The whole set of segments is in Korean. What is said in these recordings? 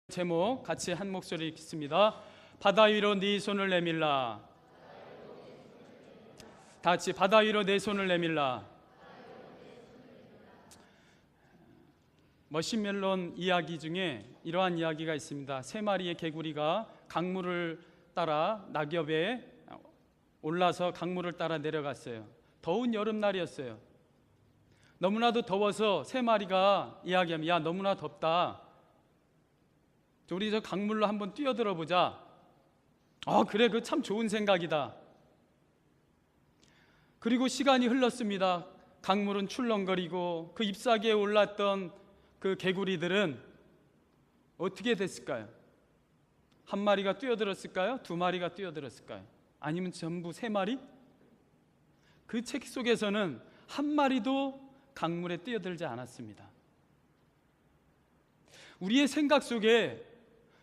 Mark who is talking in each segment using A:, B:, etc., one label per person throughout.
A: 제목 같이 한 목소리 읽습니다. 바다 위로 네 손을 내밀라. 다 같이 바다 위로 내 손을 내밀라. 머신멜론 이야기 중에 이러한 이야기가 있습니다. 세 마리의 개구리가 강물을 따라 낙엽에 올라서 강물을 따라 내려갔어요. 더운 여름날이었어요. 너무나도 더워서 세 마리가 이야기하면, 야, 너무나 덥다, 우리 저 강물로 한번 뛰어들어 보자. 그래, 그 참 좋은 생각이다. 그리고 시간이 흘렀습니다. 강물은 출렁거리고 그 잎사귀에 올랐던 그 개구리들은 어떻게 됐을까요? 한 마리가 뛰어들었을까요? 두 마리가 뛰어들었을까요? 아니면 전부 세 마리? 그 책 속에서는 한 마리도 강물에 뛰어들지 않았습니다. 우리의 생각 속에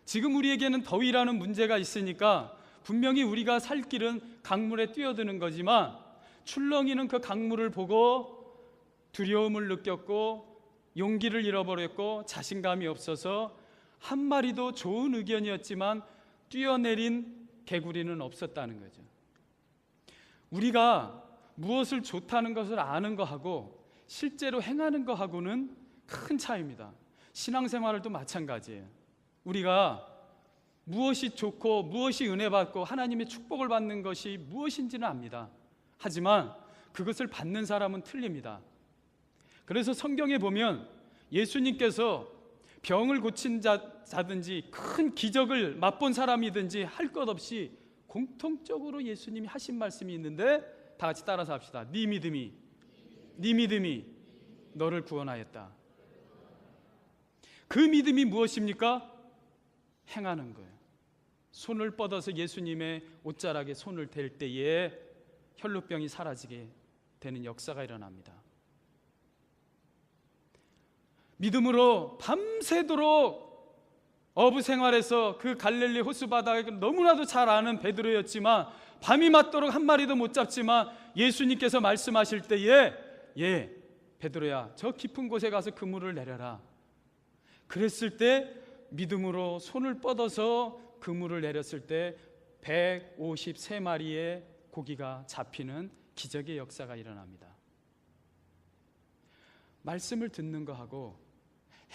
A: 지금 우리에게는 더위라는 문제가 있으니까 분명히 우리가 살 길은 강물에 뛰어드는 거지만, 출렁이는 그 강물을 보고 두려움을 느꼈고 용기를 잃어버렸고 자신감이 없어서 한 마리도 좋은 의견이었지만 뛰어내린 개구리는 없었다는 거죠. 우리가 무엇을 좋다는 것을 아는 거하고 실제로 행하는 거하고는 큰 차이입니다. 신앙생활도 마찬가지예요. 우리가 무엇이 좋고 무엇이 은혜받고 하나님의 축복을 받는 것이 무엇인지는 압니다. 하지만 그것을 받는 사람은 틀립니다. 그래서 성경에 보면 예수님께서 병을 고친 자든지 큰 기적을 맛본 사람이든지 할 것 없이 공통적으로 예수님이 하신 말씀이 있는데, 다 같이 따라서 합시다. 네 믿음이 너를 구원하였다. 그 믿음이 무엇입니까? 행하는 거예요. 손을 뻗어서 예수님의 옷자락에 손을 댈 때에 혈루병이 사라지게 되는 역사가 일어납니다. 믿음으로 밤새도록 어부 생활에서 그 갈릴리 호수 바다에 너무나도 잘 아는 베드로였지만, 밤이 맞도록 한 마리도 못 잡지만 예수님께서 말씀하실 때에, 베드로야, 저 깊은 곳에 가서 그물을 내려라. 그랬을 때 믿음으로 손을 뻗어서 그물을 내렸을 때 153마리의 고기가 잡히는 기적의 역사가 일어납니다. 말씀을 듣는 거하고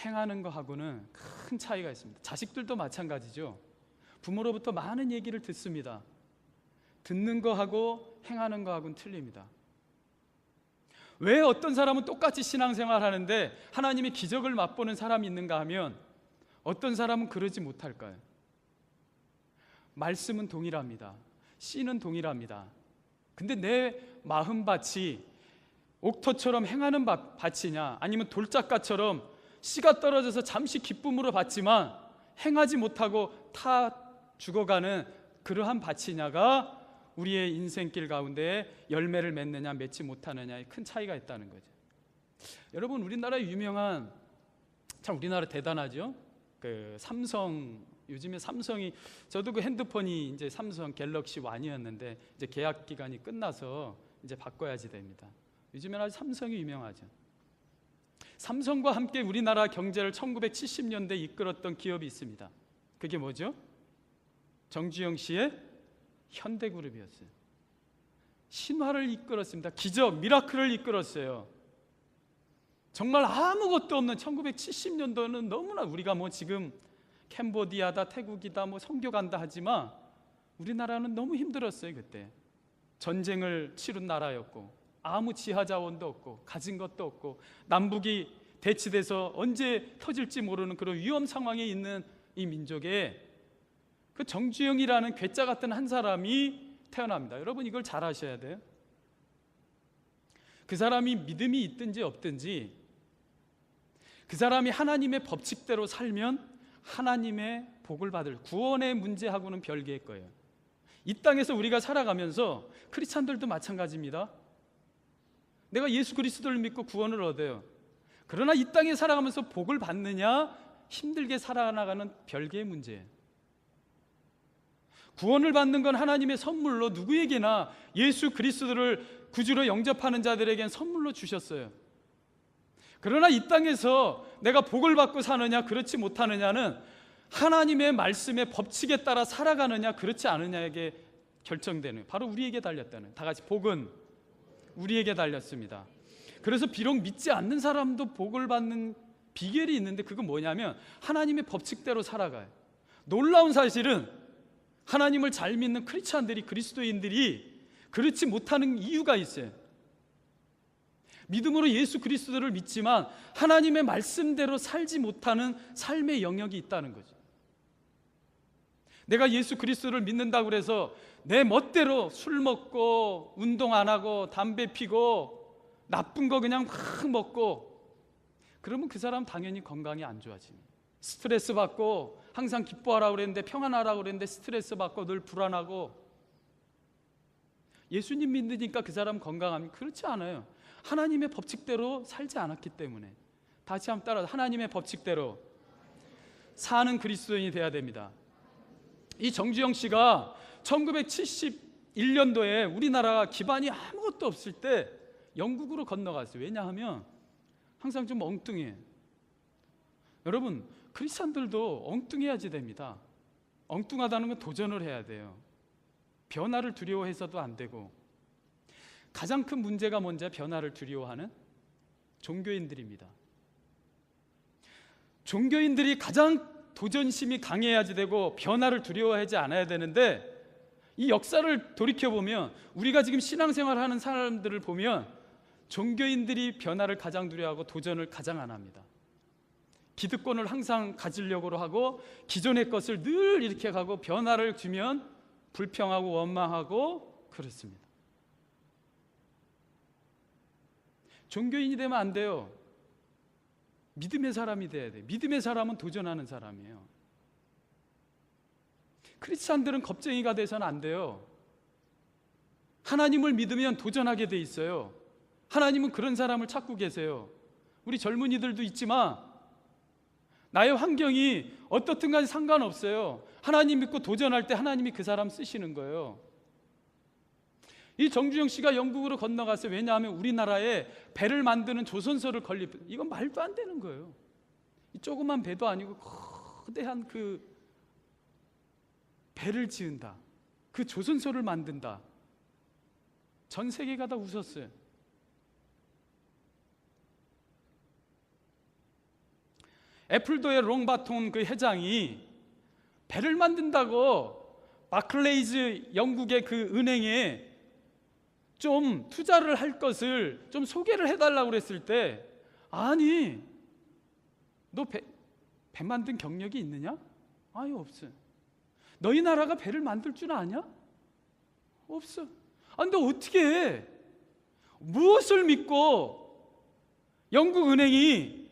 A: 행하는 거하고는 큰 차이가 있습니다. 자식들도 마찬가지죠. 부모로부터 많은 얘기를 듣습니다. 듣는 거하고 행하는 거하고는 틀립니다. 왜 어떤 사람은 똑같이 신앙생활 하는데 하나님의 기적을 맛보는 사람이 있는가 하면, 어떤 사람은 그러지 못할까요? 말씀은 동일합니다. 씨는 동일합니다. 근데 내 마음밭이 옥토처럼 행하는 밭이냐, 아니면 돌짝가처럼 씨가 떨어져서 잠시 기쁨으로 받지만 행하지 못하고 타 죽어가는 그러한 밭이냐가 우리의 인생길 가운데 열매를 맺느냐 맺지 못하느냐에 큰 차이가 있다는 거죠. 여러분, 우리나라 유명한, 참 우리나라 대단하죠. 그 삼성, 요즘에 삼성이, 저도 그 핸드폰이 이제 삼성 갤럭시 1이었는데 이제 계약 기간이 끝나서 이제 바꿔야지 됩니다. 요즘에는 아주 삼성이 유명하죠. 삼성과 함께 우리나라 경제를 1970년대 이끌었던 기업이 있습니다. 그게 뭐죠? 정주영 씨의 현대그룹이었어요. 신화를 이끌었습니다. 기적, 미라클을 이끌었어요. 정말 아무것도 없는 1970년도는 너무나, 우리가 뭐 지금 캄보디아다, 태국이다, 뭐 선교 간다 하지만 우리나라는 너무 힘들었어요. 그때 전쟁을 치른 나라였고 아무 지하 자원도 없고 가진 것도 없고 남북이 대치돼서 언제 터질지 모르는 그런 위험 상황에 있는 이 민족에 그 정주영이라는 괴짜 같은 한 사람이 태어납니다. 여러분, 이걸 잘 아셔야 돼요. 그 사람이 믿음이 있든지 없든지, 그 사람이 하나님의 법칙대로 살면 하나님의 복을 받을, 구원의 문제하고는 별개일 거예요. 이 땅에서 우리가 살아가면서 크리스찬들도 마찬가지입니다. 내가 예수 그리스도를 믿고 구원을 얻어요. 그러나 이 땅에 살아가면서 복을 받느냐, 힘들게 살아나가는 별개의 문제예요. 구원을 받는 건 하나님의 선물로 누구에게나 예수 그리스도를 구주로 영접하는 자들에겐 선물로 주셨어요. 그러나 이 땅에서 내가 복을 받고 사느냐 그렇지 못하느냐는 하나님의 말씀의 법칙에 따라 살아가느냐 그렇지 않느냐에게 결정되는, 바로 우리에게 달렸다는, 다 같이 복은 우리에게 달렸습니다. 그래서 비록 믿지 않는 사람도 복을 받는 비결이 있는데, 그건 뭐냐면 하나님의 법칙대로 살아가요. 놀라운 사실은 하나님을 잘 믿는 크리스찬들이, 그리스도인들이 그렇지 못하는 이유가 있어요. 믿음으로 예수 그리스도를 믿지만 하나님의 말씀대로 살지 못하는 삶의 영역이 있다는 거죠. 내가 예수 그리스도를 믿는다고 해서 내 멋대로 술 먹고 운동 안 하고 담배 피고 나쁜 거 그냥 막 먹고, 그러면 그 사람 당연히 건강이 안 좋아집니다. 스트레스 받고, 항상 기뻐하라고 그랬는데, 평안하라고 그랬는데 스트레스 받고 늘 불안하고. 예수님 믿으니까 그 사람 건강합니까? 그렇지 않아요. 하나님의 법칙대로 살지 않았기 때문에. 다시 한번 따라, 하나님의 법칙대로 사는 그리스도인이 돼야 됩니다. 이 정주영 씨가 1971년도에 우리나라가 기반이 아무것도 없을 때 영국으로 건너갔어요. 왜냐하면 항상 좀 엉뚱해요. 여러분, 크리스찬들도 엉뚱해야지 됩니다. 엉뚱하다는 건 도전을 해야 돼요. 변화를 두려워해서도 안 되고. 가장 큰 문제가 뭔지, 변화를 두려워하는 종교인들입니다. 종교인들이 가장 도전심이 강해야지 되고 변화를 두려워하지 않아야 되는데, 이 역사를 돌이켜보면, 우리가 지금 신앙생활을 하는 사람들을 보면 종교인들이 변화를 가장 두려워하고 도전을 가장 안 합니다. 기득권을 항상 가지려고 하고 기존의 것을 늘 이렇게 가고, 변화를 주면 불평하고 원망하고 그렇습니다. 종교인이 되면 안 돼요. 믿음의 사람이 돼야 돼요. 믿음의 사람은 도전하는 사람이에요. 크리스찬들은 겁쟁이가 돼서는 안 돼요. 하나님을 믿으면 도전하게 돼 있어요. 하나님은 그런 사람을 찾고 계세요. 우리 젊은이들도 있지만 나의 환경이 어떻든 간에 상관없어요. 하나님 믿고 도전할 때 하나님이 그 사람 쓰시는 거예요. 이 정주영 씨가 영국으로 건너갔어요. 왜냐하면 우리나라에 배를 만드는 조선소를 건립, 이건 말도 안 되는 거예요. 이 조그만 배도 아니고 거대한 그 배를 지은다, 그 조선소를 만든다. 전 세계가 다 웃었어요. 애플도의 롱바톤 그 회장이 배를 만든다고 바클레이즈 영국의 그 은행에 좀 투자를 할 것을 좀 소개를 해달라고 그랬을 때, 아니 너 배 만든 경력이 있느냐? 아니 없어. 너희 나라가 배를 만들 줄 아냐? 없어. 근데 어떻게 해? 무엇을 믿고 영국 은행이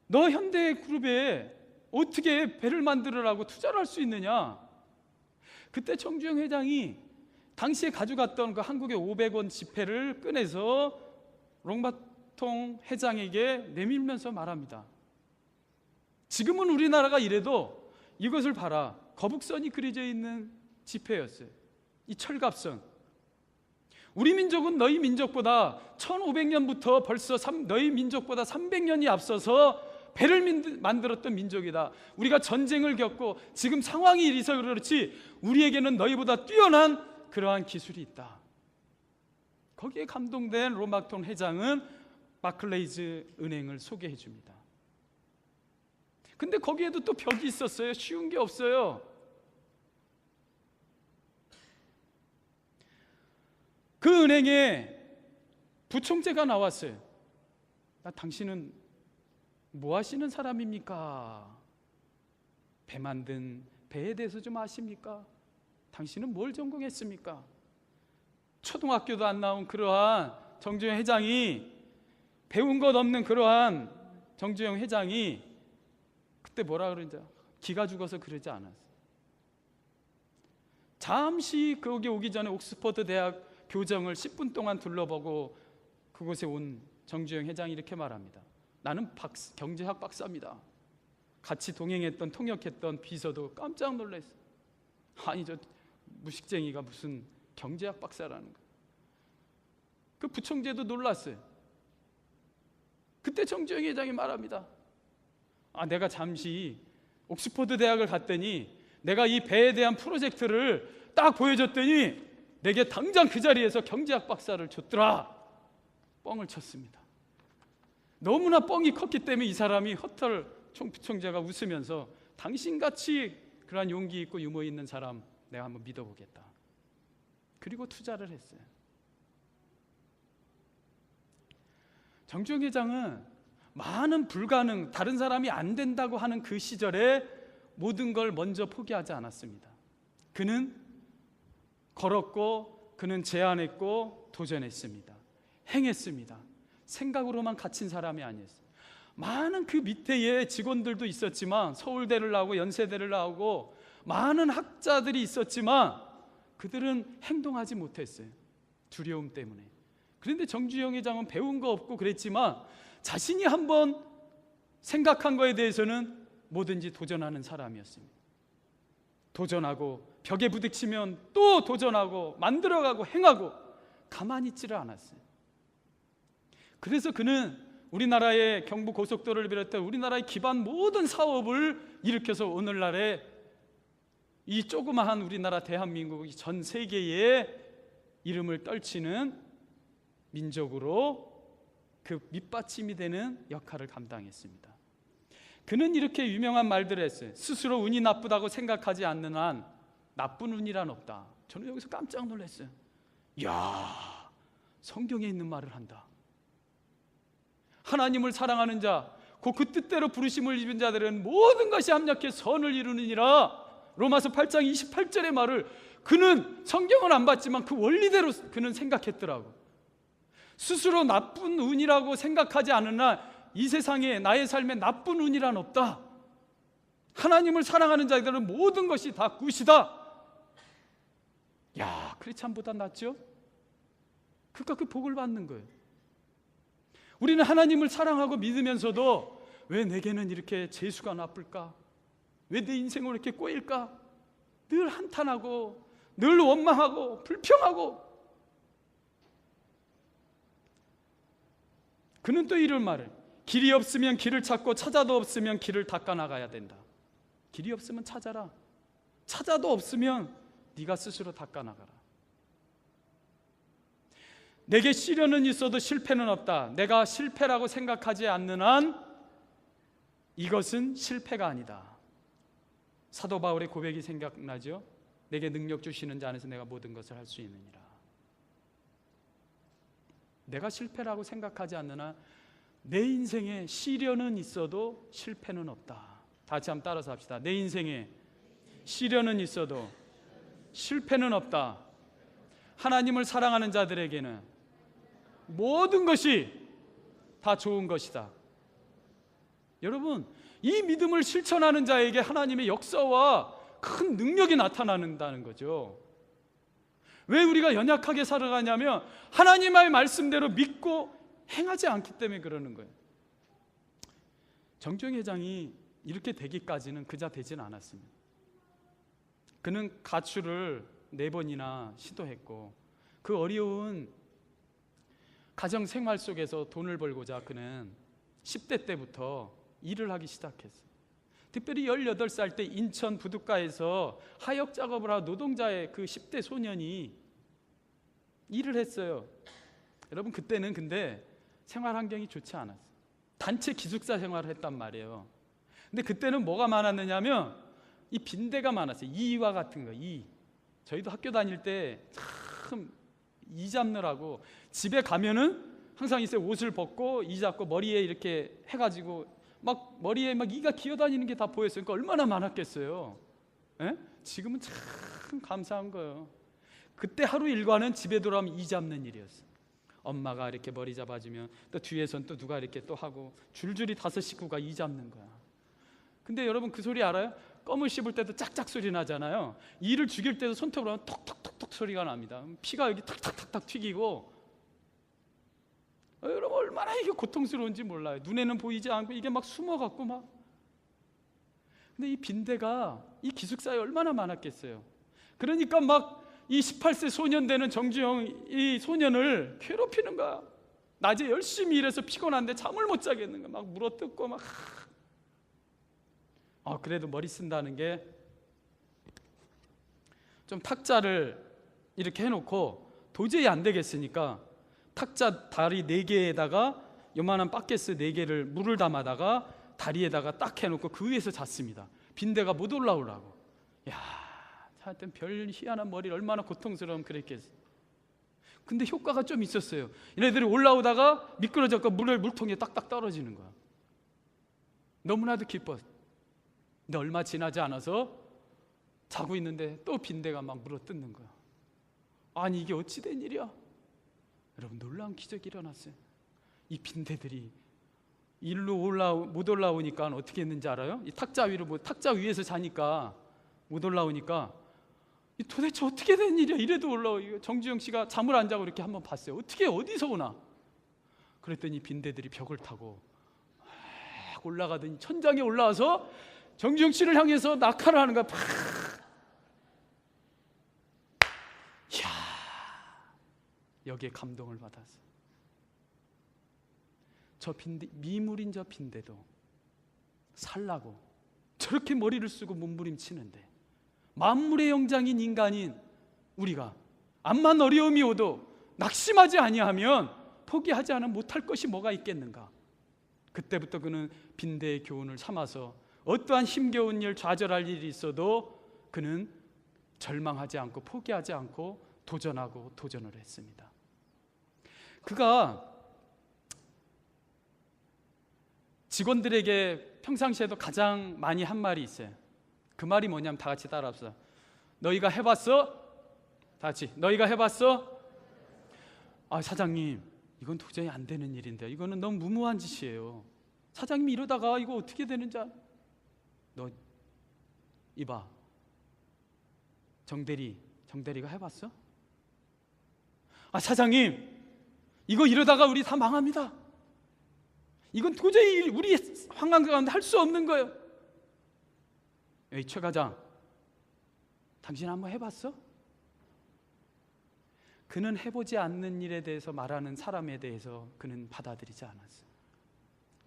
A: 너 현대그룹에 어떻게 배를 만들으라고 투자를 할 수 있느냐? 그때 정주영 회장이 당시에 가져갔던 그 한국의 500원 지폐를 꺼내서 롱바통 회장에게 내밀면서 말합니다. 지금은 우리나라가 이래도 이것을 봐라. 거북선이 그려져 있는 지폐였어요. 이 철갑선. 우리 민족은 너희 민족보다 1500년부터 벌써 너희 민족보다 300년이 앞서서 배를 만들었던 민족이다. 우리가 전쟁을 겪고 지금 상황이 이래서 그렇지 우리에게는 너희보다 뛰어난 그러한 기술이 있다. 거기에 감동된 롱바통 회장은 바클레이즈 은행을 소개해 줍니다. 근데 거기에도 또 벽이 있었어요. 쉬운 게 없어요. 그 은행에 부총재가 나왔어요. 당신은 뭐 하시는 사람입니까? 배 만든 배에 대해서 좀 아십니까? 당신은 뭘 전공했습니까? 초등학교도 안 나온 그러한 정주영 회장이, 배운 것 없는 그러한 정주영 회장이 그때 뭐라 그러는지, 기가 죽어서 그러지 않았어요. 잠시 거기 오기 전에 옥스퍼드 대학 교정을 10분 동안 둘러보고 그곳에 온 정주영 회장이 이렇게 말합니다. 나는 경제학 박사입니다. 같이 동행했던, 통역했던 비서도 깜짝 놀랐어요. 아니 저 무식쟁이가 무슨 경제학 박사라는 거예요. 그 부총재도 놀랐어요. 그때 정주영 회장이 말합니다. 내가 잠시 옥스퍼드 대학을 갔더니 내가 이 배에 대한 프로젝트를 딱 보여줬더니 내게 당장 그 자리에서 경제학 박사를 줬더라. 뻥을 쳤습니다. 너무나 뻥이 컸기 때문에 이 사람이 허털 부총재가 웃으면서 당신같이 그러한 용기 있고 유머 있는 사람 내가 한번 믿어보겠다. 그리고 투자를 했어요. 정주영 회장은 많은 불가능, 다른 사람이 안 된다고 하는 그 시절에 모든 걸 먼저 포기하지 않았습니다. 그는 걸었고, 그는 제안했고, 도전했습니다. 행했습니다. 생각으로만 갇힌 사람이 아니었어요. 많은 그 밑에의 직원들도 있었지만, 서울대를 나오고 연세대를 나오고 많은 학자들이 있었지만 그들은 행동하지 못했어요. 두려움 때문에. 그런데 정주영 회장은 배운 거 없고 그랬지만 자신이 한번 생각한 거에 대해서는 뭐든지 도전하는 사람이었습니다. 도전하고 벽에 부딪히면 또 도전하고 만들어가고 행하고 가만히 있지를 않았어요. 그래서 그는 우리나라의 경부고속도로를 비롯해 우리나라의 기반 모든 사업을 일으켜서 오늘날의 이 조그마한 우리나라 대한민국이 전 세계에 이름을 떨치는 민족으로 그 밑받침이 되는 역할을 감당했습니다. 그는 이렇게 유명한 말들을 했어요. 스스로 운이 나쁘다고 생각하지 않는 한 나쁜 운이란 없다. 저는 여기서 깜짝 놀랐어요. 이야, 성경에 있는 말을 한다. 하나님을 사랑하는 자, 그 뜻대로 부르심을 입은 자들은 모든 것이 합력해 선을 이루느니라. 로마서 8장 28절의 말을 그는 성경은 안 봤지만 그 원리대로 그는 생각했더라고. 스스로 나쁜 운이라고 생각하지 않은 한 이 세상에 나의 삶에 나쁜 운이란 없다. 하나님을 사랑하는 자들은 모든 것이 다 굿이다. 야, 크리스찬보다 낫죠? 그러니까 그 복을 받는 거예요. 우리는 하나님을 사랑하고 믿으면서도 왜 내게는 이렇게 재수가 나쁠까? 왜 내 인생을 이렇게 꼬일까? 늘 한탄하고 늘 원망하고 불평하고. 그는 또 이런 말을, 길이 없으면 길을 찾고 찾아도 없으면 길을 닦아 나가야 된다. 길이 없으면 찾아라. 찾아도 없으면 네가 스스로 닦아 나가라. 내게 시련은 있어도 실패는 없다. 내가 실패라고 생각하지 않는 한 이것은 실패가 아니다. 사도 바울의 고백이 생각나죠? 내게 능력 주시는 자 안에서 내가 모든 것을 할 수 있느니라. 내가 실패라고 생각하지 않는 한 내 인생에 시련은 있어도 실패는 없다. 다시 한번 따라서 합시다. 내 인생에 시련은 있어도 실패는 없다. 하나님을 사랑하는 자들에게는 모든 것이 다 좋은 것이다. 여러분, 이 믿음을 실천하는 자에게 하나님의 역사와 큰 능력이 나타나는다는 거죠. 왜 우리가 연약하게 살아가냐면 하나님의 말씀대로 믿고 행하지 않기 때문에 그러는 거예요. 정주영 회장이 이렇게 되기까지는 그자 되진 않았습니다. 그는 가출을 4번이나 시도했고 그 어려운 가정 생활 속에서 돈을 벌고자 그는 10대 때부터 일을 하기 시작했어요. 특별히 18살 때 인천 부둣가에서 하역 작업을 하는 노동자의 그 10대 소년이 일을 했어요. 여러분, 그때는 근데 생활 환경이 좋지 않았어요. 단체 기숙사 생활을 했단 말이에요. 근데 그때는 뭐가 많았느냐면 이 빈대가 많았어요. 이와 같은 거. 저희도 학교 다닐 때 참 이 잡느라고 집에 가면은 항상 이제 옷을 벗고 이 잡고 머리에 이렇게 해가지고 막 머리에 막 이가 기어다니는 게 다 보였어요. 그러니까 얼마나 많았겠어요. 에? 지금은 참 감사한 거예요. 그때 하루 일과는 집에 돌아오면 이 잡는 일이었어요. 엄마가 이렇게 머리 잡아주면 또 뒤에선 또 누가 이렇게 또 하고 줄줄이 5 식구가 이 잡는 거야. 근데 여러분 그 소리 알아요? 껌을 씹을 때도 짝짝 소리 나잖아요. 이를 죽일 때도 손톱으로 하면 톡톡톡톡 소리가 납니다. 피가 여기 탁탁탁탁 튀기고. 여러분 얼마나 이게 고통스러운지 몰라요. 눈에는 보이지 않고 이게 막 숨어갖고 막. 근데 이 빈대가 이 기숙사에 얼마나 많았겠어요. 그러니까 막 이 18세 소년 되는 정주영 이 소년을 괴롭히는 거야. 낮에 열심히 일해서 피곤한데 잠을 못 자겠는 거야. 막 물어뜯고 막. 그래도 머리 쓴다는 게 좀 탁자를 이렇게 해놓고 도저히 안 되겠으니까 탁자 다리 4개에다가 요만한 바켓스 4개를 물을 담아다가 다리에다가 딱 해놓고 그 위에서 잤습니다. 빈대가 못 올라오라고. 야, 하여튼 별 희한한 머리를 얼마나 고통스러우면 그랬겠어. 근데 효과가 좀 있었어요. 얘네들이 올라오다가 미끄러졌고 물통에 딱딱 떨어지는 거야. 너무나도 기뻤어. 근데 얼마 지나지 않아서 자고 있는데 또 빈대가 막 물어뜯는 거야. 아니 이게 어찌 된 일이야? 여러분, 놀라운 기적이 일어났어요. 이 빈대들이 일로 못 올라오니까 어떻게 했는지 알아요? 이 탁자 위에서 자니까 못 올라오니까 도대체 어떻게 된 일이야? 이래도 올라오고. 정주영 씨가 잠을 안 자고 이렇게 한번 봤어요. 어떻게 어디서 오나? 그랬더니 빈대들이 벽을 타고 막 올라가더니 천장에 올라와서 정주영 씨를 향해서 낙하를 하는 거야. 팍! 이야, 여기에 감동을 받았어. 저 빈대, 미물인 저 빈대도 살라고 저렇게 머리를 쓰고 몸부림치는데 만물의 영장인 인간인 우리가 암만 어려움이 오도 낙심하지 아니하면 포기하지 않으면 못할 것이 뭐가 있겠는가. 그때부터 그는 빈대의 교훈을 삼아서 어떠한 힘겨운 일, 좌절할 일이 있어도 그는 절망하지 않고 포기하지 않고 도전하고 도전을 했습니다. 그가 직원들에게 평상시에도 가장 많이 한 말이 있어요. 그 말이 뭐냐면 다 같이 따라합시다. 너희가 해봤어? 다 같이. 너희가 해봤어? 사장님, 이건 도저히 안 되는 일인데 이거는 너무 무모한 짓이에요. 사장님이 이러다가 이거 어떻게 되는지 너 이봐, 정대리가 해봤어? 사장님, 이거 이러다가 우리 다 망합니다. 이건 도저히 우리 상황 가운데 할 수 없는 거예요. 에이, 최 과장, 당신 한번 해봤어? 그는 해보지 않는 일에 대해서 말하는 사람에 대해서 그는 받아들이지 않았어요.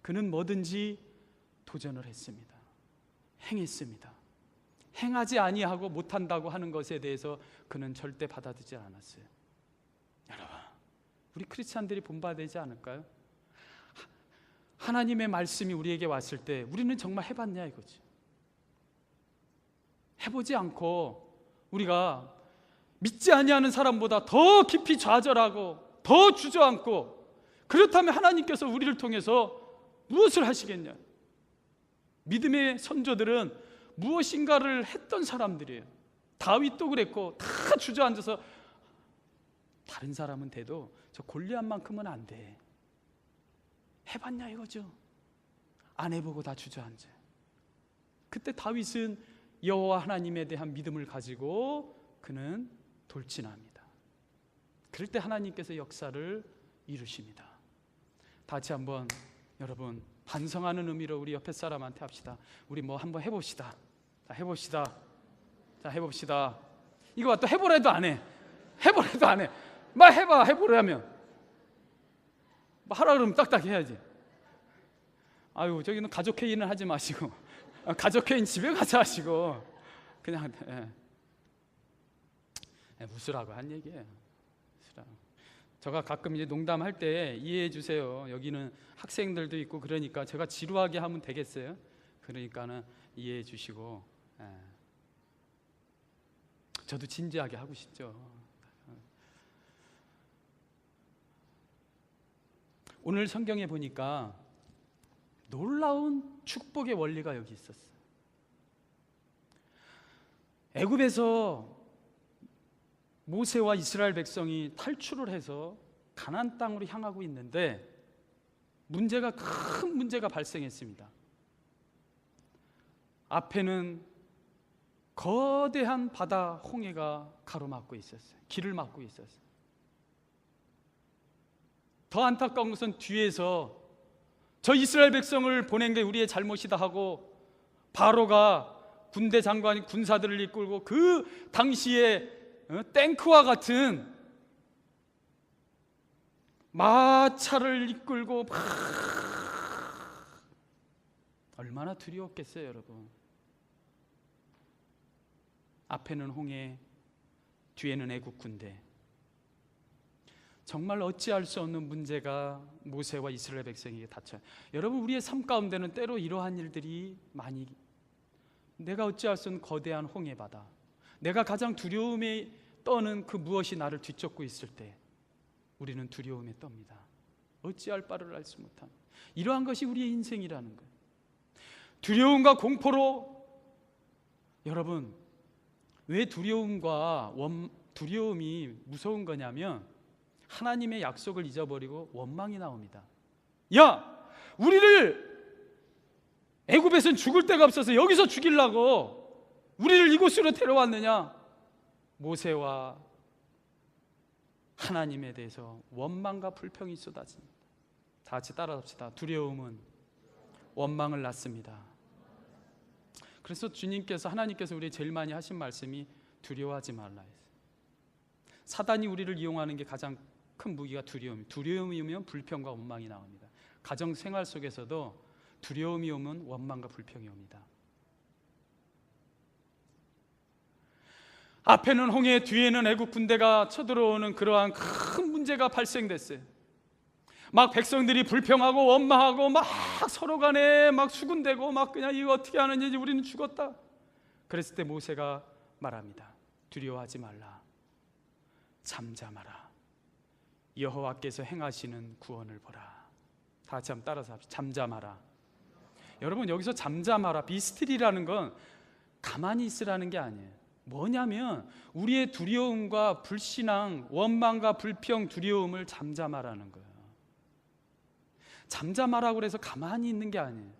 A: 그는 뭐든지 도전을 했습니다. 행했습니다. 행하지 아니하고 못한다고 하는 것에 대해서 그는 절대 받아들이지 않았어요. 여러분, 우리 크리스찬들이 본받아야 되지 않을까요? 하나님의 말씀이 우리에게 왔을 때 우리는 정말 해봤냐 이거지. 해보지 않고 우리가 믿지 아니하는 사람보다 더 깊이 좌절하고 더 주저앉고, 그렇다면 하나님께서 우리를 통해서 무엇을 하시겠냐? 믿음의 선조들은 무엇인가를 했던 사람들이에요. 다윗도 그랬고 다 주저앉아서 다른 사람은 돼도 저 골리앗만큼은 안 돼. 해봤냐 이거죠. 안 해보고 다 주저앉아요. 그때 다윗은 여호와 하나님에 대한 믿음을 가지고 그는 돌진합니다. 그럴 때 하나님께서 역사를 이루십니다. 다 같이 한번 여러분 반성하는 의미로 우리 옆에 사람한테 합시다. 우리 뭐 한번 해봅시다. 자, 해봅시다. 자, 해봅시다. 이거 또 해보래도 안 해. 해보래도 안 해. 막 해보려면 뭐 하라 그러면 딱딱 해야지. 아유, 저기는 가족 회의는 하지 마시고 가족 회의는 집에 가서 하시고 그냥 웃으라고 한 얘기예요. 웃으라고. 제가 가끔 이제 농담할 때 이해해 주세요. 여기는 학생들도 있고 그러니까 제가 지루하게 하면 되겠어요? 그러니까는 이해해 주시고, 저도 진지하게 하고 싶죠. 오늘 성경에 보니까 놀라운 축복의 원리가 여기 있었어요. 애굽에서 모세와 이스라엘 백성이 탈출을 해서 가나안 땅으로 향하고 있는데 큰 문제가 발생했습니다. 앞에는 거대한 바다 홍해가 가로막고 있었어요. 길을 막고 있었어요. 더 안타까운 것은 뒤에서 저 이스라엘 백성을 보낸 게 우리의 잘못이다 하고 바로가 군대 장관이 군사들을 이끌고 그 당시에 탱크와 같은 마차를 이끌고 얼마나 두려웠겠어요, 여러분. 앞에는 홍해, 뒤에는 애국 군대. 정말 어찌할 수 없는 문제가 모세와 이스라엘 백성에게 닥쳐요. 여러분, 우리의 삶 가운데는 때로 이러한 일들이 많이, 내가 어찌할 수 없는 거대한 홍해 바다, 내가 가장 두려움에 떠는 그 무엇이 나를 뒤쫓고 있을 때 우리는 두려움에 떱니다. 어찌할 바를 알 수 못한, 이러한 것이 우리의 인생이라는 거예요. 두려움과 공포로, 여러분, 왜 두려움이 무서운 거냐면 하나님의 약속을 잊어버리고 원망이 나옵니다. 야, 우리를 애굽에서는 죽을 데가 없어서 여기서 죽이려고 우리를 이곳으로 데려왔느냐? 모세와 하나님에 대해서 원망과 불평이 쏟아집니다. 다 같이 따라합시다. 두려움은 원망을 낳습니다. 그래서 주님께서, 하나님께서 우리 제일 많이 하신 말씀이 두려워하지 말라 했어요. 사단이 우리를 이용하는 게 가장 큰 무기가 두려움이면 불평과 원망이 나옵니다. 가정 생활 속에서도 두려움이 오면 원망과 불평이 옵니다. 앞에는 홍해, 뒤에는 애국 군대가 쳐들어오는 그러한 큰 문제가 발생됐어요. 막 백성들이 불평하고 원망하고 막 서로 간에 막 수군대고 막 그냥 이거 어떻게 하느냐, 우리는 죽었다. 그랬을 때 모세가 말합니다. 두려워하지 말라, 잠잠하라, 여호와께서 행하시는 구원을 보라. 다 같이 한번 따라서 합시다. 잠잠하라. 여러분, 여기서 잠잠하라, 비스틸이라는 건 가만히 있으라는 게 아니에요. 뭐냐면 우리의 두려움과 불신앙, 원망과 불평, 두려움을 잠잠하라는 거예요. 잠잠하라고 해서 가만히 있는 게 아니에요.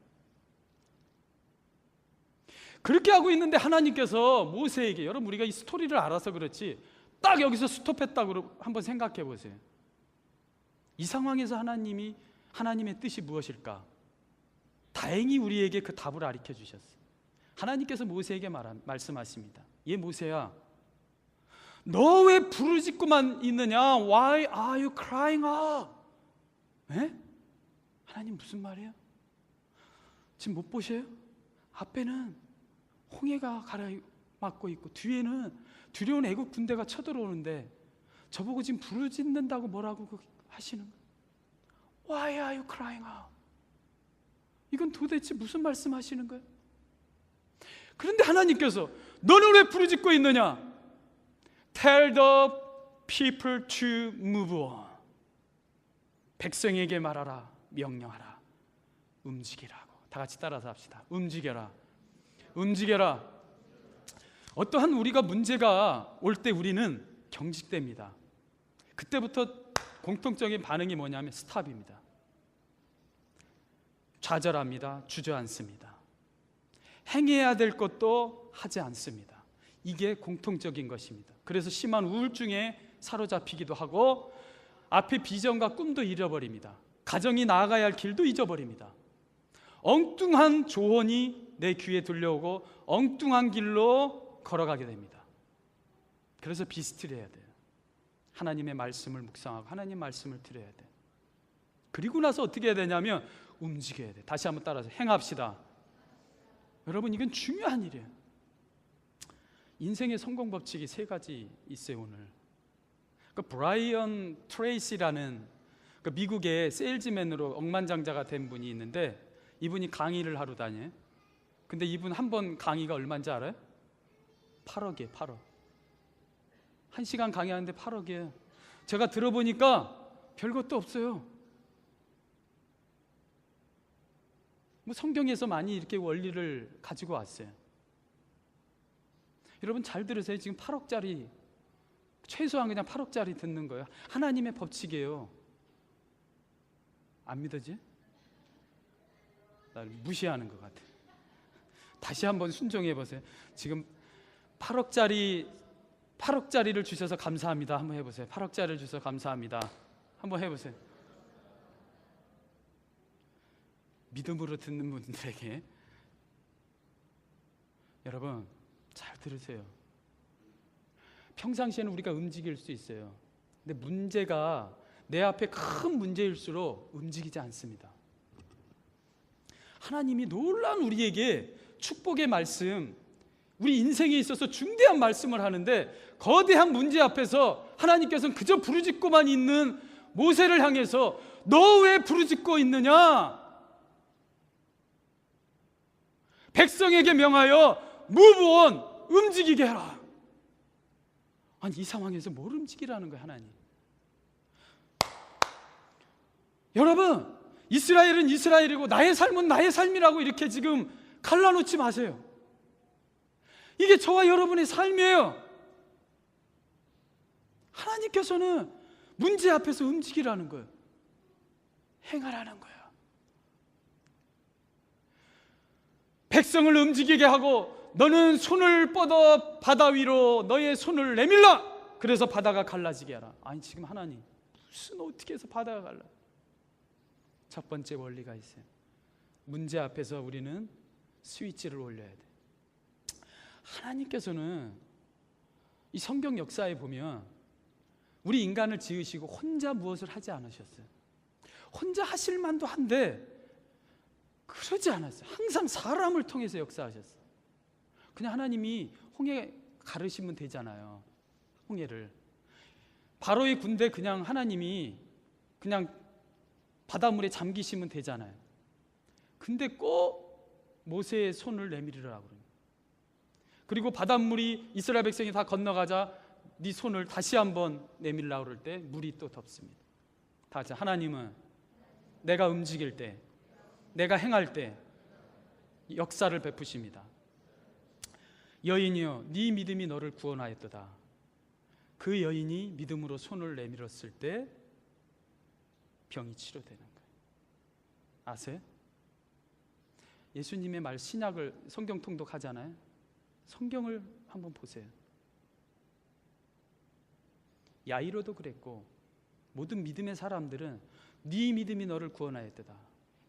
A: 그렇게 하고 있는데 하나님께서 모세에게, 여러분 우리가 이 스토리를 알아서 그렇지 딱 여기서 스톱했다고 한번 생각해 보세요. 이 상황에서 하나님의 뜻이 무엇일까? 다행히 우리에게 그 답을 가르쳐 주셨어요. 하나님께서 모세에게 말씀하십니다. 얘 모세야, 너 왜 부르짖고만 있느냐? Why are you crying out? 에? 하나님 무슨 말이에요? 지금 못 보셔요? 앞에는 홍해가 가로막고 있고 뒤에는 두려운 애국 군대가 쳐들어오는데 저보고 지금 부르짖는다고 뭐라고 하시는 거예요? Why are you crying out? 이건 도대체 무슨 말씀하시는 거예요? 그런데 하나님께서 너는 왜 부르짖고 있느냐? Tell the people to move on. 백성에게 말하라, 명령하라, 움직이라고. 다 같이 따라서 합시다. 움직여라, 움직여라. 어떠한 우리가 문제가 올 때 우리는 경직됩니다. 그때부터 공통적인 반응이 뭐냐면 스탑입니다. 좌절합니다. 주저앉습니다. 행해야 될 것도 하지 않습니다. 이게 공통적인 것입니다. 그래서 심한 우울증에 사로잡히기도 하고 앞에 비전과 꿈도 잃어버립니다. 가정이 나아가야 할 길도 잊어버립니다. 엉뚱한 조언이 내 귀에 들려오고 엉뚱한 길로 걸어가게 됩니다. 그래서 비스틸해야 돼요. 하나님의 말씀을 묵상하고 하나님 말씀을 들어야 돼요. 그리고 나서 어떻게 해야 되냐면 움직여야 돼요. 다시 한번 따라서 행합시다. 여러분, 이건 중요한 일이에요. 인생의 성공 법칙이 3가지 있어요. 오늘 브라이언 트레이시라는 미국의 세일즈맨으로 억만장자가 된 분이 있는데 이분이 강의를 하러 다녀요. 근데 이분 한 번 강의가 얼마인지 알아요? 8억이에요. 8억. 1시간 강의하는데 8억이에요. 제가 들어보니까 별것도 없어요. 뭐 성경에서 많이 이렇게 원리를 가지고 왔어요. 여러분 잘 들으세요. 지금 8억짜리, 최소한 그냥 8억짜리 듣는 거예요. 하나님의 법칙이에요. 안 믿어지? 날 무시하는 것 같아. 다시 한번 순종해 보세요. 지금 8억짜리를 주셔서 감사합니다. 한번 해보세요. 8억짜리를 주셔서 감사합니다. 한번 해보세요. 믿음으로 듣는 분들에게 여러분 잘 들으세요. 평상시에는 우리가 움직일 수 있어요. 근데 문제가 내 앞에 큰 문제일수록 움직이지 않습니다. 하나님이 놀라운 우리에게 축복의 말씀, 우리 인생에 있어서 중대한 말씀을 하는데 거대한 문제 앞에서 하나님께서는 그저 부르짖고만 있는 모세를 향해서 너 왜 부르짖고 있느냐? 백성에게 명하여 move on, 움직이게 해라. 아니 이 상황에서 뭘 움직이라는 거야 하나님? 여러분, 이스라엘은 이스라엘이고 나의 삶은 나의 삶이라고 이렇게 지금 갈라놓지 마세요. 이게 저와 여러분의 삶이에요. 하나님께서는 문제 앞에서 움직이라는 거예요. 행하라는 거예요. 백성을 움직이게 하고 너는 손을 뻗어 바다 위로 너의 손을 내밀라. 그래서 바다가 갈라지게 하라. 아니 지금 하나님 무슨 어떻게 해서 바다가 갈라? 첫 번째 원리가 있어요. 문제 앞에서 우리는 스위치를 올려야 돼. 하나님께서는 이 성경 역사에 보면 우리 인간을 지으시고 혼자 무엇을 하지 않으셨어요. 혼자 하실 만도 한데 그러지 않았어요. 항상 사람을 통해서 역사하셨어요. 그냥 하나님이 홍해 가르시면 되잖아요. 홍해를 바로의 군대 그냥 하나님이 그냥 바닷물에 잠기시면 되잖아요. 근데 꼭 모세의 손을 내밀으라고 그래요. 그리고 바닷물이 이스라엘 백성이 다 건너가자 네 손을 다시 한번 내밀라고 그럴 때 물이 또 덮습니다. 다 같이 하나님은 내가 움직일 때, 내가 행할 때 역사를 베푸십니다. 여인이여 네 믿음이 너를 구원하였도다. 그 여인이 믿음으로 손을 내밀었을 때 병이 치료되는 거예요. 아세요? 예수님의 말 신약을 성경 통독하잖아요. 성경을 한번 보세요. 야이로도 그랬고 모든 믿음의 사람들은 네 믿음이 너를 구원하였다.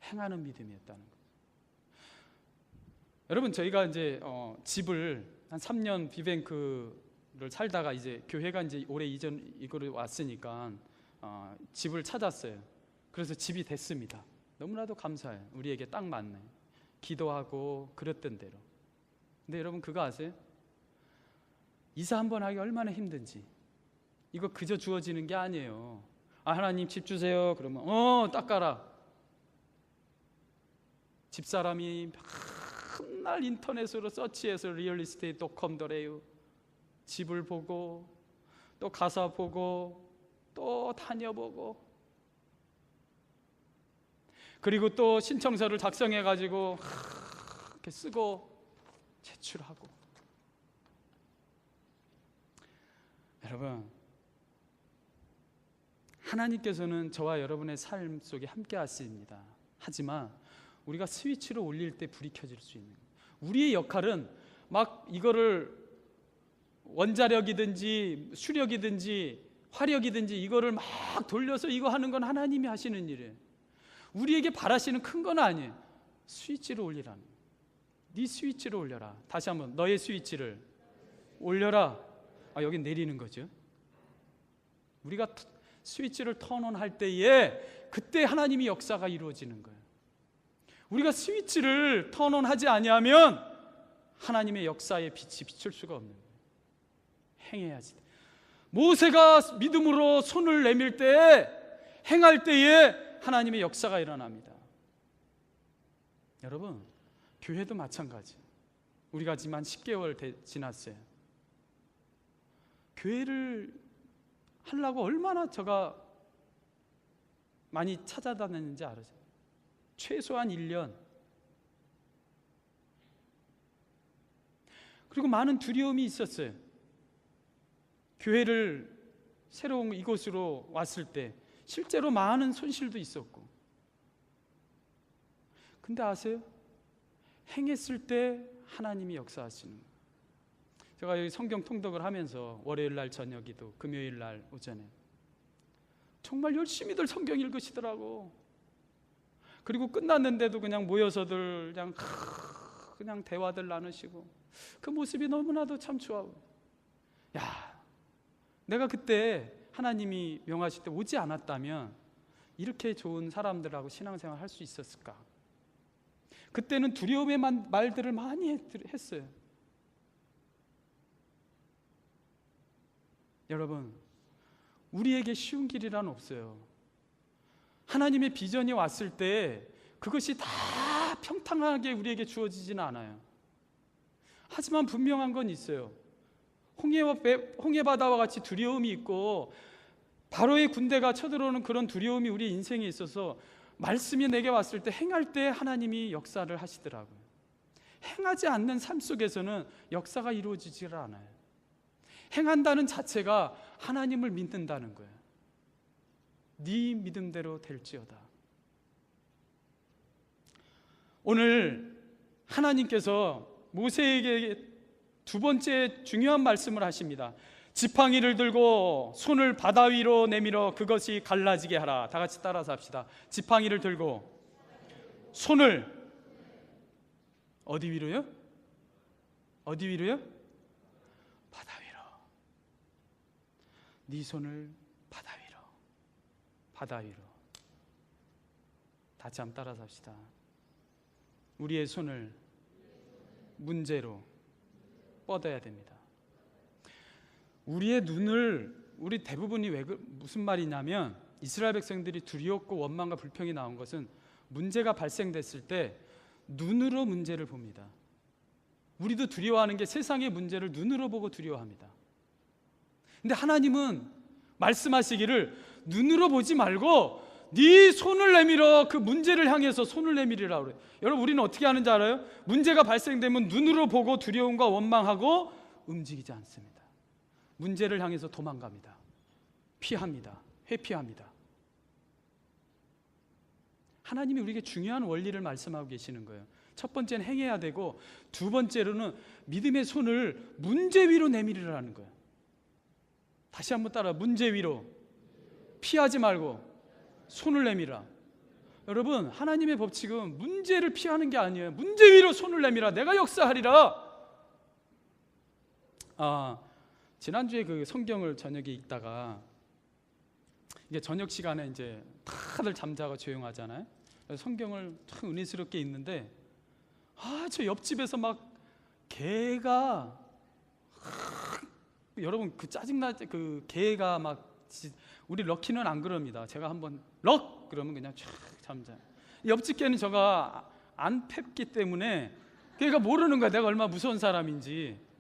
A: 행하는 믿음이었다는 거예요. 여러분 저희가 이제 집을 한 3년 비뱅크를 살다가 이제 교회가 이제 올해 이전 이거를 왔으니까 집을 찾았어요. 그래서 집이 됐습니다. 너무나도 감사해요. 우리에게 딱 맞네. 기도하고 그랬던 대로. 근데 여러분 그거 아세요? 이사 한번 하기 얼마나 힘든지. 이거 그저 주어지는 게 아니에요. 아 하나님 집 주세요. 그러면 딱 가라. 집사람이 맨날 인터넷으로 서치해서 realestate.com.au 집을 보고 또 가서 보고 또 다녀보고 그리고 또 신청서를 작성해 가지고 이렇게 쓰고 제출하고. 여러분 하나님께서는 저와 여러분의 삶 속에 함께 하십니다. 하지만 우리가 스위치를 올릴 때 불이 켜질 수 있는 거예요. 우리의 역할은 막 이거를 원자력이든지 수력이든지 화력이든지 이거를 막 돌려서 이거 하는 건 하나님이 하시는 일이에요. 우리에게 바라시는 큰 건 아니에요. 스위치를 올리라는 거예요. 네 스위치를 올려라. 다시 한번 너의 스위치를 올려라. 여기 내리는 거죠. 우리가 스위치를 턴온 할 때에 그때 하나님이 역사가 이루어지는 거예요. 우리가 스위치를 턴온 하지 아니하면 하나님의 역사의 빛이 비출 수가 없는 거예요. 행해야지. 모세가 믿음으로 손을 내밀 때에 행할 때에 하나님의 역사가 일어납니다. 여러분 교회도 마찬가지. 우리가 지금 한 10개월 지났어요. 교회를 하려고 얼마나 제가 많이 찾아다녔는지 알아요? 최소한 1년. 그리고 많은 두려움이 있었어요. 교회를 새로운 이곳으로 왔을 때 실제로 많은 손실도 있었고. 근데 아세요? 행했을 때 하나님이 역사하시는 거예요. 제가 여기 성경 통독을 하면서 월요일 날 저녁이도 금요일 날 오전에 정말 열심히들 성경 읽으시더라고. 그리고 끝났는데도 그냥 모여서들 그냥 대화들 나누시고 그 모습이 너무나도 참 좋아요. 야, 내가 그때 하나님이 명하실 때 오지 않았다면 이렇게 좋은 사람들하고 신앙생활 할 수 있었을까? 그때는 두려움의 말들을 많이 했어요. 여러분, 우리에게 쉬운 길이란 없어요. 하나님의 비전이 왔을 때 그것이 다 평탄하게 우리에게 주어지지는 않아요. 하지만 분명한 건 있어요. 홍해바다와 같이 두려움이 있고 바로의 군대가 쳐들어오는 그런 두려움이 우리 인생에 있어서 말씀이 내게 왔을 때 행할 때 하나님이 역사를 하시더라고요. 행하지 않는 삶 속에서는 역사가 이루어지질 않아요. 행한다는 자체가 하나님을 믿는다는 거예요. 네 믿음대로 될지어다. 오늘 하나님께서 모세에게 두 번째 중요한 말씀을 하십니다. 지팡이를 들고 손을 바다 위로 내밀어 그것이 갈라지게 하라. 다 같이 따라서 합시다. 지팡이를 들고 손을 어디 위로요? 어디 위로요? 바다 위로. 네 손을 바다 위로. 바다 위로. 다시 한번 따라서 합시다. 우리의 손을 문제로 뻗어야 됩니다. 우리의 눈을, 우리 대부분이 무슨 말이냐면, 이스라엘 백성들이 두려웠고 원망과 불평이 나온 것은 문제가 발생됐을 때 눈으로 문제를 봅니다. 우리도 두려워하는 게 세상의 문제를 눈으로 보고 두려워합니다. 근데 하나님은 말씀하시기를 눈으로 보지 말고 네 손을 내밀어 그 문제를 향해서 손을 내밀으라고 그래요. 여러분, 우리는 어떻게 하는지 알아요? 문제가 발생되면 눈으로 보고 두려움과 원망하고 움직이지 않습니다. 문제를 향해서 도망갑니다. 피합니다. 회피합니다. 하나님이 우리에게 중요한 원리를 말씀하고 계시는 거예요. 첫 번째는 행해야 되고, 두 번째로는 믿음의 손을 문제 위로 내밀으라는 거예요. 다시 한번 따라. 문제 위로. 피하지 말고 손을 내밀어. 여러분, 하나님의 법칙은 문제를 피하는 게 아니에요. 문제 위로 손을 내밀어. 내가 역사하리라. 지난주에 그 성경을 저녁에 읽다가 이게 저녁 시간에 이제 다들 잠자고 조용하잖아요. 그래서 성경을 참 은혜스럽게 읽는데 저 옆집에서 막 개가 여러분 그 짜증날 때 그 개가 막 우리 럭키는 안 그럽니다. 제가 한번 럭 그러면 그냥 쫙 잠자. 옆집 개는 저가 안 팼기 때문에 걔가 모르는 거야. 내가 얼마나 무서운 사람인지.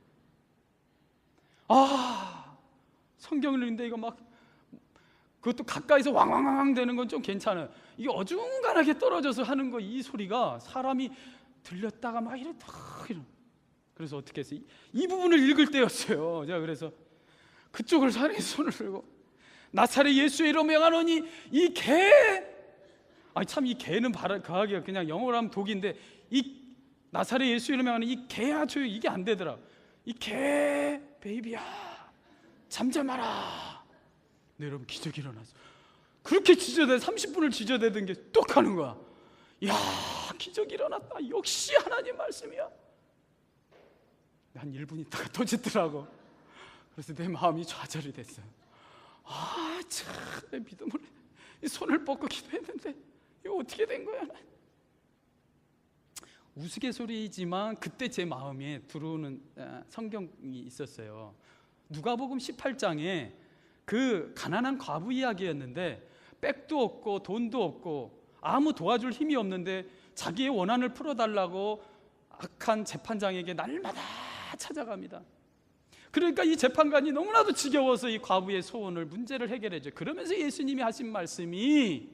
A: 성경을 읽는데 이거 막 그것도 가까이서 왕왕왕 되는 건 좀 괜찮아요. 이게 어중간하게 떨어져서 하는 거, 이 소리가 사람이 들렸다가 막 이랬다. 그래서 어떻게 했어요? 이 부분을 읽을 때였어요. 제가 그래서 그쪽을 산에 손을 들고 나사렛 예수의 이름으로 명하노니 이 개, 참 이 개는 가하기가 그냥 영어로 하면 독인데, 이 나사렛 예수의 이름으로 명하는 이 개야 조용히, 이게 안 되더라. 이 개 베이비야 잠자 마라. 네, 여러분, 기적이 일어났어. 그렇게 지저대 30분을 지저대던 게 똑 하는 거야. 이야, 기적이 일어났다. 역시 하나님 말씀이야. 한 1분 있다가 또 짖더라고. 그래서 내 마음이 좌절이 됐어요. 참, 내 믿음을 손을 뻗고 기도했는데 이거 어떻게 된 거야? 우스갯소리지만 그때 제 마음에 들어오는 성경이 있었어요. 누가복음 18장에 그 가난한 과부 이야기였는데, 백도 없고 돈도 없고 아무 도와줄 힘이 없는데 자기의 원한을 풀어달라고 악한 재판장에게 날마다 찾아갑니다. 그러니까 이 재판관이 너무나도 지겨워서 이 과부의 소원을, 문제를 해결해줘. 그러면서 예수님이 하신 말씀이,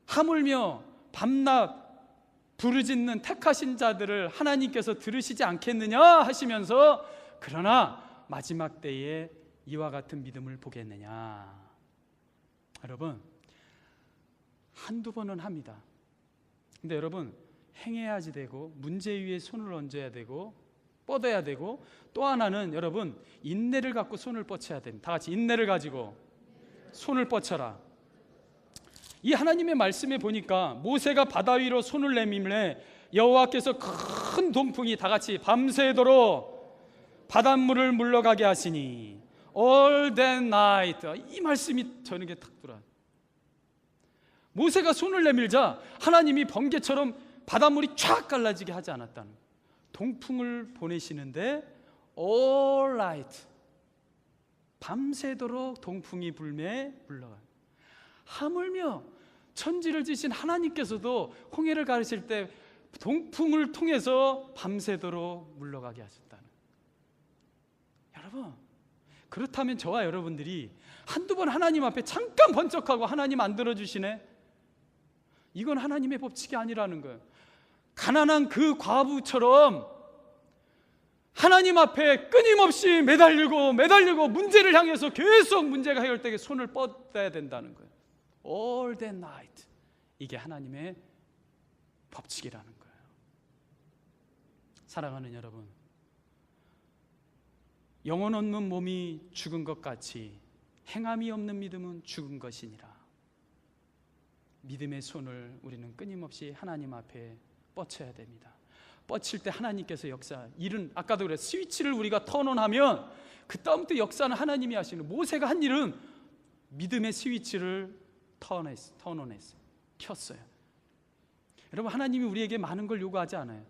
A: 하물며 밤낮 부르짖는 택하신 자들을 하나님께서 들으시지 않겠느냐 하시면서, 그러나 마지막 때에 이와 같은 믿음을 보겠느냐. 여러분, 한두 번은 합니다. 근데 여러분, 행해야지 되고, 문제 위에 손을 얹어야 되고 뻗어야 되고, 또 하나는 여러분, 인내를 갖고 손을 뻗쳐야 됩니다. 다 같이 인내를 가지고 손을 뻗쳐라. 이 하나님의 말씀에 보니까 모세가 바다 위로 손을 내밀매 여호와께서 큰 동풍이, 다 같이 밤새도록 바닷물을 물러가게 하시니 all that night. 이 말씀이 저에게 탁 들어요. 모세가 손을 내밀자 하나님이 번개처럼 바닷물이 쫙 갈라지게 하지 않았다는 거예요. 동풍을 보내시는데 all night, 밤새도록 동풍이 불매 물러가. 하물며 천지를 지신 하나님께서도 홍해를 가르칠 때 동풍을 통해서 밤새도록 물러가게 하셨다는. 여러분, 그렇다면 저와 여러분들이 한두 번 하나님 앞에 잠깐 번쩍하고 하나님 안 들어주시네? 이건 하나님의 법칙이 아니라는 거예요. 가난한 그 과부처럼 하나님 앞에 끊임없이 매달리고 문제를 향해서 계속 문제가 해결되게 손을 뻗어야 된다는 거예요. All that night. 이게 하나님의 법칙이라는 거예요. 사랑하는 여러분, 영혼 없는 몸이 죽은 것 같이 행함이 없는 믿음은 죽은 것이니라. 믿음의 손을 우리는 끊임없이 하나님 앞에 뻗쳐야 됩니다. 뻗칠 때 하나님께서 일은 아까도 그랬어요. 스위치를 우리가 턴온하면 그 다음부터 역사는 하나님이 하시는. 모세가 한 일은 믿음의 스위치를 턴온했어요. 켰어요. 여러분, 하나님이 우리에게 많은 걸 요구하지 않아요.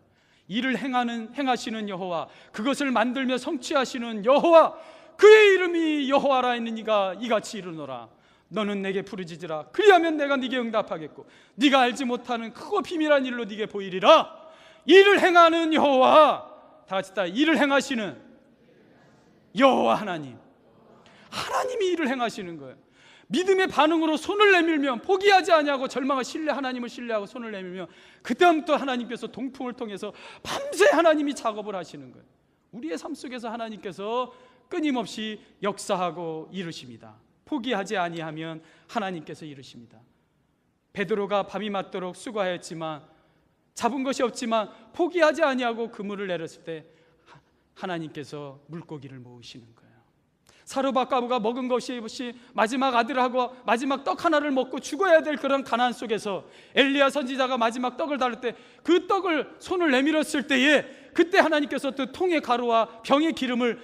A: 일을 행하시는 여호와, 그것을 만들며 성취하시는 여호와, 그의 이름이 여호와라 했느니가 이같이 이르노라. 너는 내게 부르짖으라. 그리하면 내가 네게 응답하겠고 네가 알지 못하는 크고 비밀한 일로 네게 보이리라. 일을 행하는 여호와, 다 같이 일을 행하시는 여호와 하나님. 하나님이 일을 행하시는 거예요. 믿음의 반응으로 손을 내밀면, 포기하지 아니하고 절망을 하나님을 신뢰하고 손을 내밀면 그 다음부터 하나님께서 동풍을 통해서 밤새 하나님이 작업을 하시는 거예요. 우리의 삶 속에서 하나님께서 끊임없이 역사하고 이루십니다. 포기하지 아니하면 하나님께서 이루십니다. 베드로가 밤이 맞도록 수고하였지만, 잡은 것이 없지만 포기하지 아니하고 그물을 내렸을 때 하나님께서 물고기를 모으시는 거예요. 사르밧가부가 먹은 것이 없이 마지막 아들하고 마지막 떡 하나를 먹고 죽어야 될 그런 가난 속에서 엘리야 선지자가 마지막 떡을 다룰 때 그 떡을 손을 내밀었을 때에 그때 하나님께서 또 통의 가루와 병의 기름을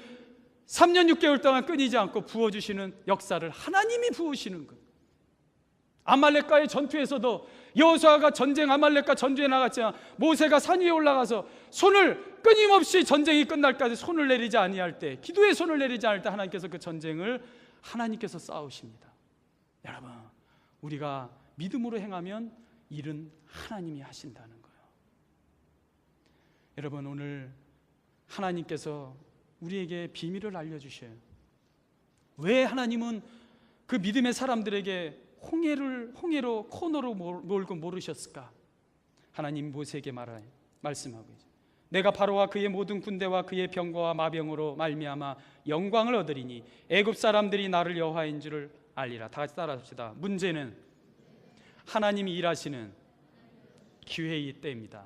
A: 3년 6개월 동안 끊이지 않고 부어주시는 역사를 하나님이 부으시는 거예요. 아말렉과의 전투에서도 여호수아가 아말렉과 전투에 나갔지만 모세가 산 위에 올라가서 손을 끊임없이 전쟁이 끝날까지 손을 내리지 아니할 때, 기도의 손을 내리지 않을 때 하나님께서 그 전쟁을 하나님께서 싸우십니다. 여러분, 우리가 믿음으로 행하면 일은 하나님이 하신다는 거예요. 여러분, 오늘 하나님께서 우리에게 비밀을 알려주셔요. 왜 하나님은 그 믿음의 사람들에게 홍해로 코너로 몰고 모르셨을까? 하나님 모세에게 말씀하고 있어요. 내가 바로와 그의 모든 군대와 그의 병거와 마병으로 말미암아 영광을 얻으리니 애굽 사람들이 나를 여호와인 줄을 알리라. 다 같이 따라합시다. 문제는 하나님이 일하시는 기회의 때입니다.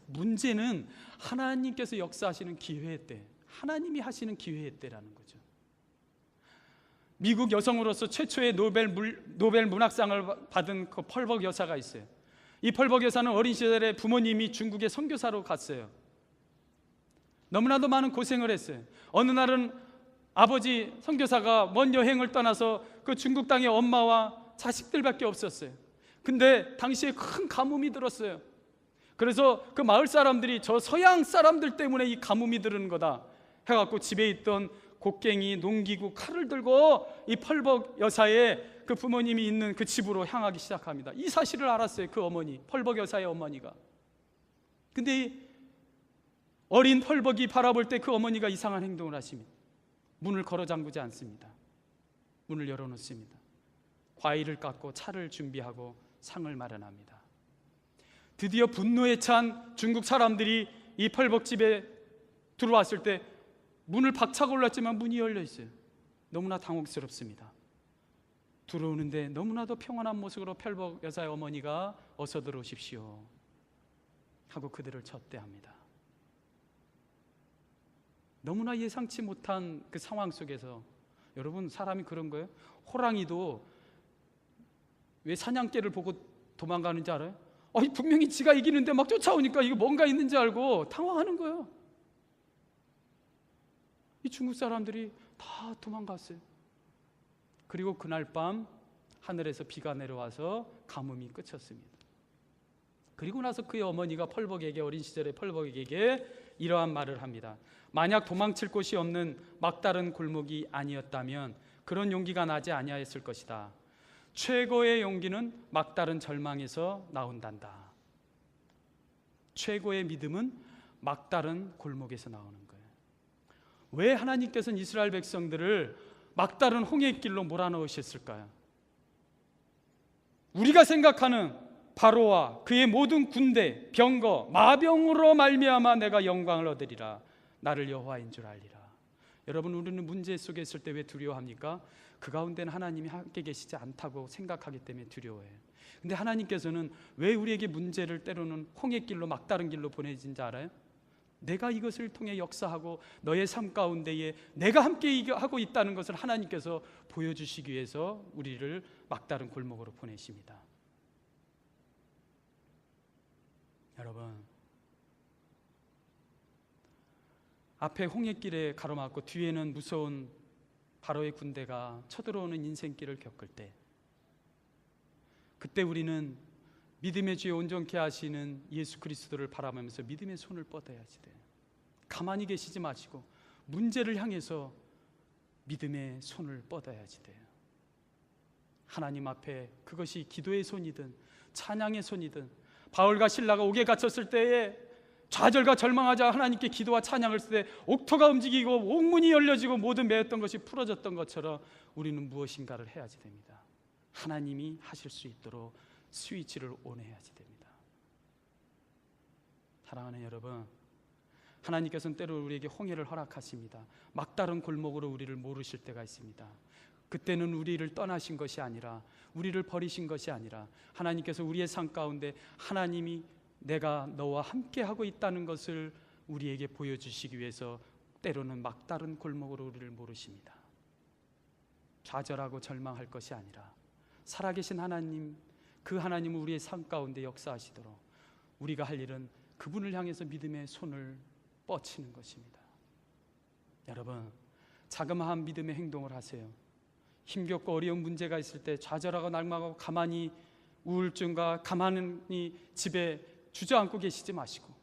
A: 문제는 하나님께서 역사하시는 기회의 때, 하나님이 하시는 기회의 때라는 거죠. 미국 여성으로서 최초의 노벨 문학상을 받은 그 펄벅 여사가 있어요. 이 펄벅 여사는 어린 시절에 부모님이 중국에 선교사로 갔어요. 너무나도 많은 고생을 했어요. 어느 날은 아버지 선교사가 먼 여행을 떠나서 그 중국 땅에 엄마와 자식들밖에 없었어요. 근데 당시에 큰 가뭄이 들었어요. 그래서 그 마을 사람들이 저 서양 사람들 때문에 이 가뭄이 들은 거다 해갖고 집에 있던 곡괭이, 농기구, 칼을 들고 이 펄벅 여사의 그 부모님이 있는 그 집으로 향하기 시작합니다. 이 사실을 알았어요. 그 어머니, 펄벅 여사의 어머니가. 근데 이 어린 펄벅이 바라볼 때 그 어머니가 이상한 행동을 하십니다. 문을 걸어 잠그지 않습니다. 문을 열어놓습니다. 과일을 깎고 차를 준비하고 상을 마련합니다. 드디어 분노에 찬 중국 사람들이 이 펄벅 집에 들어왔을 때 문을 박차고 올랐지만 문이 열려 있어요. 너무나 당혹스럽습니다. 들어오는데 너무나도 평안한 모습으로 펄벅 여사의 어머니가 어서 들어오십시오 하고 그들을 접대합니다. 너무나 예상치 못한 그 상황 속에서, 여러분, 사람이 그런 거예요. 호랑이도 왜 사냥개를 보고 도망가는지 알아요? 분명히 지가 이기는데 막 쫓아오니까 이거 뭔가 있는지 알고 당황하는 거예요. 이 중국 사람들이 다 도망갔어요. 그리고 그날 밤 하늘에서 비가 내려와서 가뭄이 그쳤습니다. 그리고 나서 그의 어머니가 펄벅에게, 어린 시절의 펄벅에게 이러한 말을 합니다. 만약 도망칠 곳이 없는 막다른 골목이 아니었다면 그런 용기가 나지 아니하였을 것이다. 최고의 용기는 막다른 절망에서 나온단다. 최고의 믿음은 막다른 골목에서 나오는 거예요. 왜 하나님께서는 이스라엘 백성들을 막다른 홍해길로 몰아넣으셨을까요? 우리가 생각하는 바로와 그의 모든 군대, 병거, 마병으로 말미암아 내가 영광을 얻으리라. 나를 여호와인 줄 알리라. 여러분, 우리는 문제 속에 있을 때 왜 두려워합니까? 그 가운데는 하나님이 함께 계시지 않다고 생각하기 때문에 두려워해요. 근데 하나님께서는 왜 우리에게 문제를 때로는 홍해길로 막다른 길로 보내진지 알아요? 내가 이것을 통해 역사하고 너의 삶 가운데에 내가 함께 하고 있다는 것을 하나님께서 보여주시기 위해서 우리를 막다른 골목으로 보내십니다. 여러분, 앞에 홍해길에 가로막고 뒤에는 무서운 바로의 군대가 쳐들어오는 인생길을 겪을 때, 그때 우리는 믿음의 주에 온전케 하시는 예수 그리스도를 바라보면서 믿음의 손을 뻗어야지 돼요. 가만히 계시지 마시고 문제를 향해서 믿음의 손을 뻗어야지 돼요. 하나님 앞에 그것이 기도의 손이든 찬양의 손이든, 바울과 실라가 옥에 갇혔을 때에 좌절과 절망하자 하나님께 기도와 찬양을 쓸 때 옥토가 움직이고 옥문이 열려지고 모든 매였던 것이 풀어졌던 것처럼 우리는 무엇인가를 해야지 됩니다. 하나님이 하실 수 있도록 스위치를 온해야지 됩니다. 사랑하는 여러분, 하나님께서는 때로 우리에게 홍해를 허락하십니다. 막다른 골목으로 우리를 모르실 때가 있습니다. 그때는 우리를 떠나신 것이 아니라, 우리를 버리신 것이 아니라, 하나님께서 우리의 삶 가운데 하나님이 내가 너와 함께 하고 있다는 것을 우리에게 보여주시기 위해서 때로는 막다른 골목으로 우리를 모르십니다. 좌절하고 절망할 것이 아니라 살아계신 하나님, 그 하나님은 우리의 삶 가운데 역사하시도록 우리가 할 일은 그분을 향해서 믿음의 손을 뻗치는 것입니다. 여러분, 자그마한 믿음의 행동을 하세요. 힘겹고 어려운 문제가 있을 때 좌절하고 날망하고 가만히 우울증과 가만히 집에 주저앉고 계시지 마시고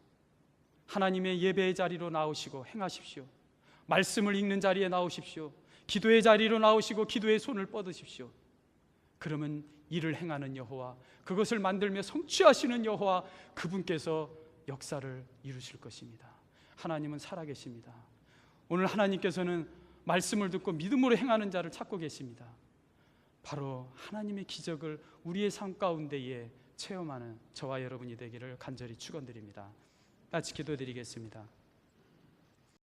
A: 하나님의 예배의 자리로 나오시고 행하십시오. 말씀을 읽는 자리에 나오십시오. 기도의 자리로 나오시고 기도의 손을 뻗으십시오. 그러면 일을 행하는 여호와, 그것을 만들며 성취하시는 여호와, 그분께서 역사를 이루실 것입니다. 하나님은 살아계십니다. 오늘 하나님께서는 말씀을 듣고 믿음으로 행하는 자를 찾고 계십니다. 바로 하나님의 기적을 우리의 삶 가운데에 체험하는 저와 여러분이 되기를 간절히 축원드립니다. 같이 기도드리겠습니다.